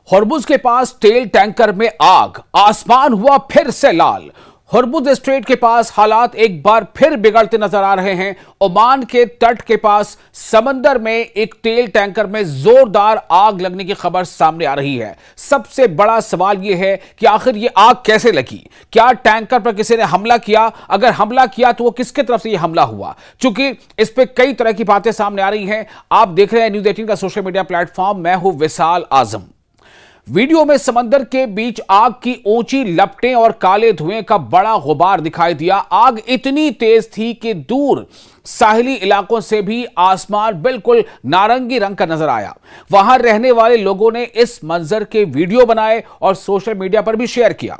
Hormuz के पास तेल tanker में आग, आसमान हुआ फिर से लाल। हॉर्मुज स्ट्रेट के पास हालात एक बार फिर बिगड़ते नजर आ रहे हैं। ओमान के तट के पास समंदर में एक तेल टैंकर में जोरदार आग लगने की खबर सामने आ रही है। सबसे बड़ा सवाल यह है कि आखिर यह आग कैसे लगी? क्या टैंकर पर किसी ने हमला किया? अगर हमला किया तो वो किसके तरफ से यह हमला हुआ? चूंकि इस पे कई तरह की बातें सामने आ रही हैं। आप देख रहे हैं न्यूज़ 18 का सोशल मीडिया प्लेटफॉर्म। मैं हूं विशाल आजम। वीडियो में समंदर के बीच आग की ऊंची लपटें और काले धुएं का बड़ा गुबार दिखाई दिया। आग इतनी तेज थी कि दूर साहिली इलाकों से भी आसमान बिल्कुल नारंगी रंग का नजर आया। वहां रहने वाले लोगों ने इस मंजर के वीडियो बनाए और सोशल मीडिया पर भी शेयर किया।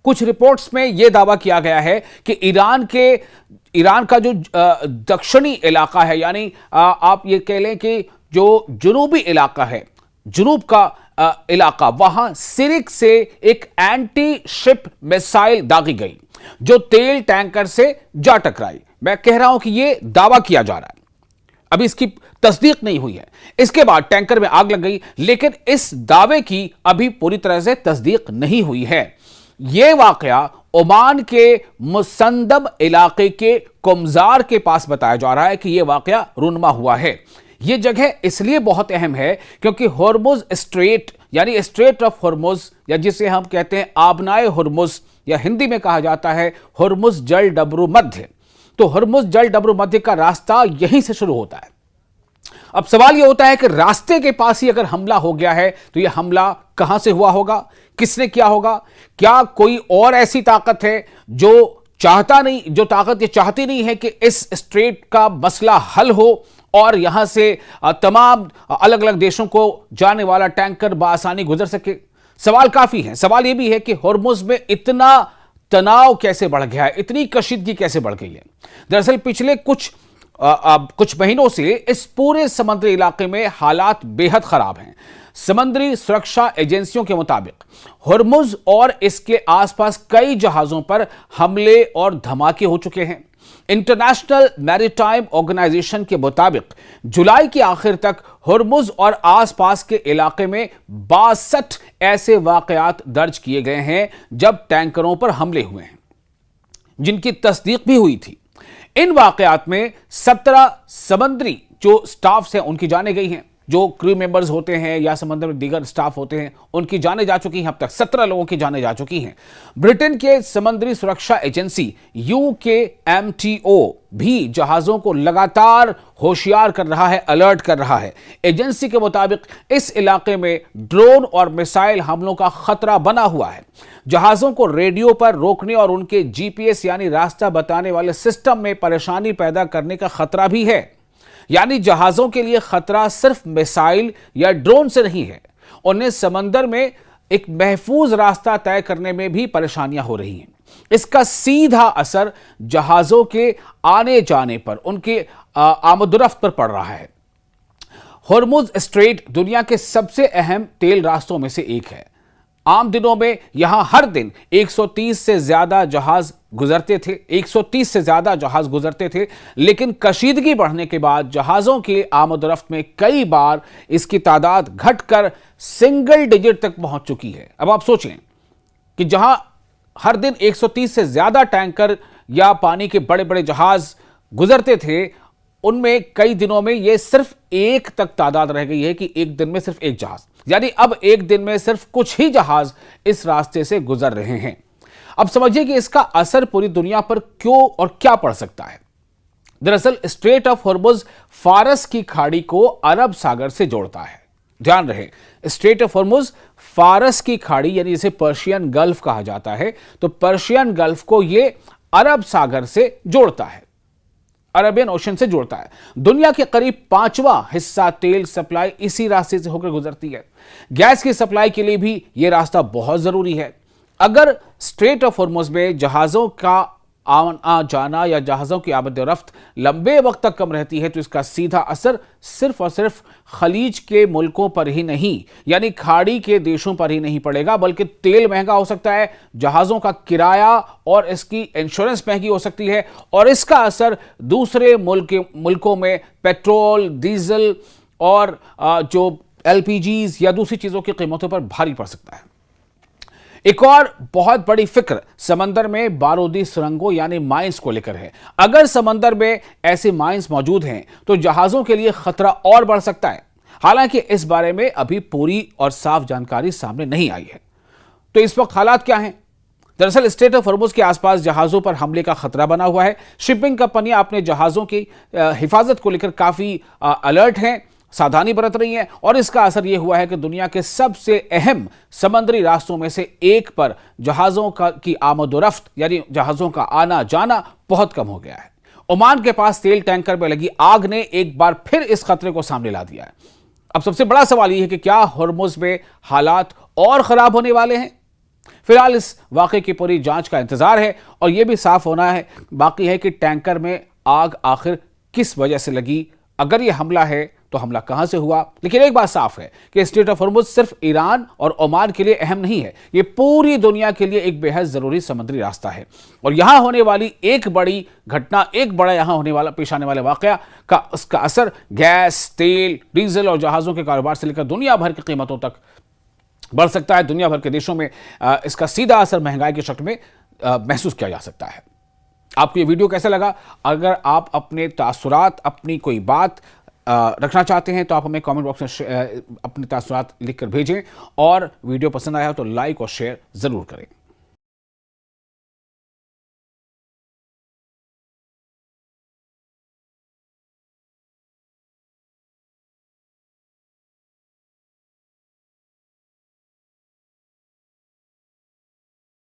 कुछ रिपोर्ट्स में यह दावा किया गया है कि ईरान का जो दक्षिणी इलाका है, यानी आप ये कह लें कि जो जुनूबी इलाका है, जुनूब का इलाका, वहां सिरिक से एक एंटी शिप मिसाइल दागी गई जो तेल टैंकर से जा टकराई। मैं कह रहा हूं कि यह दावा किया जा रहा है, अभी इसकी तस्दीक नहीं हुई है। इसके बाद टैंकर में आग लग गई, लेकिन इस दावे की अभी पूरी तरह से तस्दीक नहीं हुई है। यह वाकया ओमान के मुसंदम इलाके के कुमजार के पास बताया जा रहा है कि यह वाकया रूनमा हुआ है। यह जगह इसलिए बहुत अहम है क्योंकि हॉर्मुज स्ट्रेट, यानी स्ट्रेट ऑफ हॉर्मुज, या जिसे हम कहते हैं आबनाए हॉर्मुज, या हिंदी में कहा जाता है हॉर्मुज जल डबरू मध्य। तो हॉर्मुज जल डबरू मध्य का रास्ता यहीं से शुरू होता है। अब सवाल यह होता है कि रास्ते के पास ही अगर हमला हो गया है तो यह हमला कहां से हुआ होगा, किसने किया होगा? क्या कोई और ऐसी ताकत है जो ताकत ये चाहती नहीं है कि इस स्ट्रेट का मसला हल हो और यहां से तमाम अलग अलग देशों को जाने वाला टैंकर बआसानी गुजर सके? सवाल काफी है। सवाल यह भी है कि हॉर्मुज में इतना तनाव कैसे बढ़ गया है, इतनी कशीदगी कैसे बढ़ गई है? दरअसल पिछले कुछ महीनों से इस पूरे समुद्री इलाके में हालात बेहद खराब हैं। समुद्री सुरक्षा एजेंसियों के मुताबिक हॉर्मुज और इसके आसपास कई जहाजों पर हमले और धमाके हो चुके हैं। इंटरनेशनल मैरीटाइम ऑर्गेनाइजेशन के मुताबिक जुलाई के आखिर तक हॉर्मुज और आसपास के इलाके में 62 ऐसे वाकयात दर्ज किए गए हैं जब टैंकरों पर हमले हुए हैं, जिनकी तस्दीक भी हुई थी। इन वाकयात में 17 समुद्री जो स्टाफ्स हैं उनकी जानें गई हैं, जो क्रू मेंबर्स होते हैं या समंदर में दीगर स्टाफ होते हैं उनकी जाने जा चुकी हैं। अब तक 17 लोगों की जाने जा चुकी हैं। ब्रिटेन के समुद्री सुरक्षा एजेंसी UKMTO भी जहाजों को लगातार होशियार कर रहा है, अलर्ट कर रहा है। एजेंसी के मुताबिक इस इलाके में ड्रोन और मिसाइल हमलों का खतरा बना हुआ है। जहाजों को रेडियो पर रोकने और उनके GPS यानी रास्ता बताने वाले सिस्टम में परेशानी पैदा करने का खतरा भी है। यानी जहाजों के लिए खतरा सिर्फ मिसाइल या ड्रोन से नहीं है, उन्हें समंदर में एक महफूज रास्ता तय करने में भी परेशानियां हो रही हैं। इसका सीधा असर जहाजों के आने जाने पर, उनके आमदोरफ्त पर पड़ रहा है। हॉर्मुज स्ट्रेट दुनिया के सबसे अहम तेल रास्तों में से एक है। आम दिनों में यहां हर दिन 130 से ज्यादा जहाज गुजरते थे, लेकिन कशीदगी बढ़ने के बाद जहाजों की आमदोरफ्त में कई बार इसकी तादाद घटकर सिंगल डिजिट तक पहुंच चुकी है। अब आप सोचें कि जहां हर दिन 130 से ज्यादा टैंकर या पानी के बड़े बड़े जहाज गुजरते थे, उनमें कई दिनों में यह सिर्फ एक तक तादाद रह गई है कि एक दिन में सिर्फ एक जहाज, यानी अब एक दिन में सिर्फ कुछ ही जहाज इस रास्ते से गुजर रहे हैं। अब समझिए कि इसका असर पूरी दुनिया पर क्यों और क्या पड़ सकता है। दरअसल स्ट्रेट ऑफ हॉर्मुज फारस की खाड़ी को अरब सागर से जोड़ता है। ध्यान रहे, स्ट्रेट ऑफ हॉर्मुज फारस की खाड़ी, यानी जिसे पर्शियन गल्फ कहा जाता है, तो पर्शियन गल्फ को यह अरब सागर से जोड़ता है, अरेबियन ओशन से जोड़ता है। दुनिया के करीब 5वां हिस्सा तेल सप्लाई इसी रास्ते से होकर गुजरती है। गैस की सप्लाई के लिए भी यह रास्ता बहुत जरूरी है। अगर स्ट्रेट ऑफ हॉर्मुज में जहाजों का आना जाना या जहाजों की आमद-ओ-रफ्त लंबे वक्त तक कम रहती है तो इसका सीधा असर सिर्फ और सिर्फ खलीज के मुल्कों पर ही नहीं, यानी खाड़ी के देशों पर ही नहीं पड़ेगा, बल्कि तेल महंगा हो सकता है, जहाजों का किराया और इसकी इंश्योरेंस महंगी हो सकती है, और इसका असर दूसरे मुल्कों में पेट्रोल, डीजल और जो एलपीजीज या दूसरी चीजों की कीमतों पर भारी पड़ सकता है। एक और बहुत बड़ी फिक्र समंदर में बारूदी सुरंगों यानी माइंस को लेकर है। अगर समंदर में ऐसे माइंस मौजूद हैं तो जहाजों के लिए खतरा और बढ़ सकता है। हालांकि इस बारे में अभी पूरी और साफ जानकारी सामने नहीं आई है। तो इस वक्त हालात क्या हैं? दरअसल स्ट्रेट ऑफ हॉर्मुज के आसपास जहाजों पर हमले का खतरा बना हुआ है। शिपिंग कंपनियां अपने जहाजों की हिफाजत को लेकर काफी अलर्ट हैं, सावधानी बरत रही हैं और इसका असर यह हुआ है कि दुनिया के सबसे अहम समुद्री रास्तों में से एक पर जहाजों की आमदोरफ्त यानी जहाजों का आना जाना बहुत कम हो गया है। ओमान के पास तेल टैंकर में लगी आग ने एक बार फिर इस खतरे को सामने ला दिया है। अब सबसे बड़ा सवाल यह है कि क्या हॉर्मुज में हालात और खराब होने वाले हैं? फिलहाल इस वाकये की पूरी जांच का इंतजार है और यह भी साफ होना है बाकी है कि टैंकर में आग आखिर किस वजह से लगी। अगर यह हमला है तो हमला कहां से हुआ? लेकिन एक बात साफ है कि स्ट्रेट ऑफ हॉर्मुज सिर्फ ईरान और ओमान के लिए अहम नहीं है, यह पूरी दुनिया के लिए एक बेहद जरूरी समुद्री रास्ता है और यहां होने वाली एक बड़ी घटना, एक बड़ा यहां होने वाला पेश आने वाले वाकया का उसका असर गैस, तेल, डीजल और जहाजों के कारोबार से लेकर दुनिया भर की कीमतों तक बढ़ सकता है। दुनिया भर के देशों में इसका सीधा असर महंगाई की शक्ल में महसूस किया जा सकता है। आपको ये वीडियो कैसा लगा? अगर आप अपने तासुरात, अपनी कोई बात रखना चाहते हैं तो आप हमें कमेंट बॉक्स में अपने तासुरात लिखकर भेजें और वीडियो पसंद आया हो तो लाइक और शेयर जरूर करें।